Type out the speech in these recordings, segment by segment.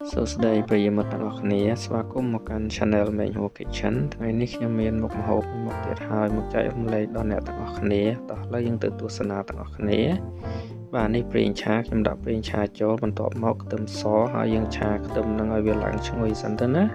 សួស្តីប្រិយមិត្តទាំងអស់គ្នាស្វាគមន៍មកកាន់ Channel Menu Kitchen ថ្ងៃនេះខ្ញុំមានមុខម្ហូបមួយមុខទៀតហើយមកចែករំលែកដល់អ្នកទាំងអស់គ្នាតោះឥឡូវយើងទៅទស្សនាទាំងអស់គ្នាបាទនេះប្រេងឆាខ្ញុំដាក់ប្រេងឆាចូលបន្ទាប់មកខ្ទឹមសហើយយើងឆាខ្ទឹមនឹងឲ្យវាឡើងឈ្ងុយសិនទៅណា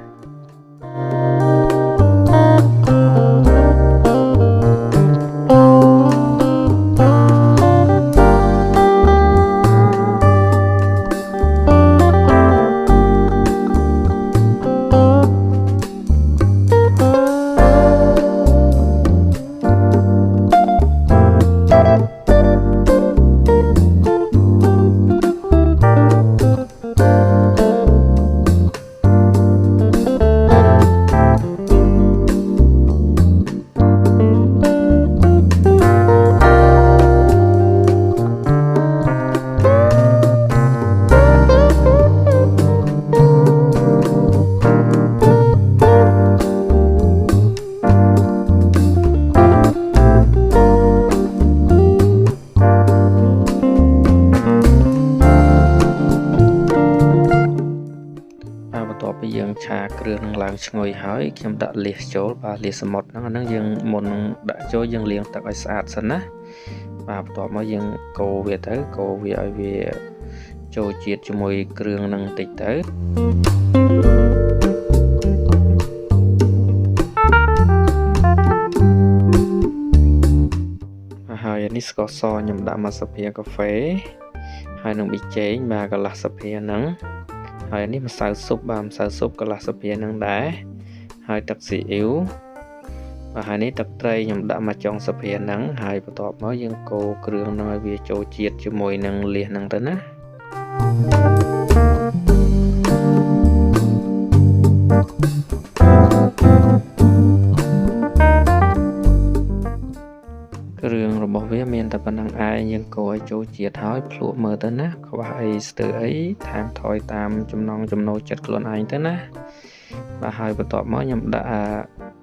យើងឆាគ្រឿងនឹងឡើងឈ្ងុយហើយខ្ញុំដាក់លៀសចូលបាទលៀសសមុទ្រហ្នឹងយើងមុននឹងដាក់ចូលយើងលាងទឹកឲ្យស្អាតសិនណាបាទបន្ទាប់មកយើងកូរវាទៅកូរវាឲ្យវាចូលជាតិជាមួយគ្រឿងនឹងបន្តិចទៅហើយនេះស្ករសខ្ញុំដាក់មកស្ពាកាហ្វេហើយនឹងប៊ីចេងបាទកន្លះស្ពាហ្នឹងហើយនេះម្សៅស៊ុបបាទម្សៅស៊ុបកន្លះស្ពានឹងដែរហើយទឹកស៊ីអ៊ីវបាទហើយនេះទឹកត្រីខ្ញុំដាក់មកចុងស្ពាហ្នឹងហើយបន្ទាប់មកយើងកូរគ្រឿងហ្នឹងឲ្យវាចូលជាតិជាមួយនឹងលៀសហ្នឹងទៅណាគ្រឿងរបស់វាមានតែប៉ុណ្្នឹងឯងយើងកូរឲ្យចូលជាតិហើយភ្លក់មើលទៅណាខ្វះអីស្ទើរអីថែមថយតាមចំណង់ចំណូលចិត្តខ្លួនឯងទៅណាបាទហើយបន្ទាប់មកខ្ញុំដាក់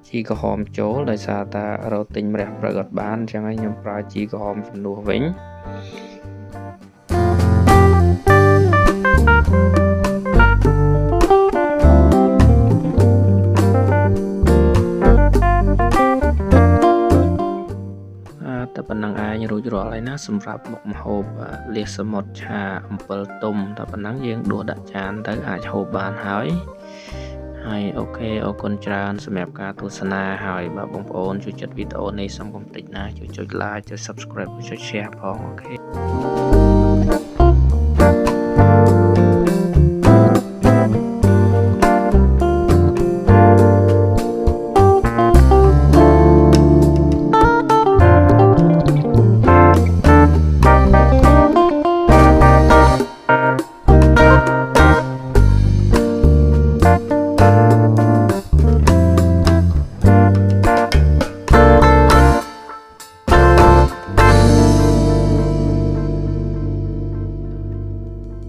ជីក្រហមចូលដោយសារតែរកទិញម្រះព្រៅអត់បានអញ្ចឹងហើយខ្ញុំប្រើជីក្រហមជំនួសវិញតែប៉ុណ្្នឹងឯងរួចរាល់ហើយណាសម្រាប់មុខម្ហូបលៀសសមុទ្រឆាអំពិលទុំតែប៉ុណ្ណឹងយើងដួសដាក់ចានទៅអាចហូបបានហើយអូខេអរគុណច្រើនសម្រាប់ការទស្សនាហើយបើបងប្អូនចូលចិត្តវីដេអូនេះសូមកុំភ្លេចណាជួយចុច like ចុច subscribe ចុច share ផងអូខេ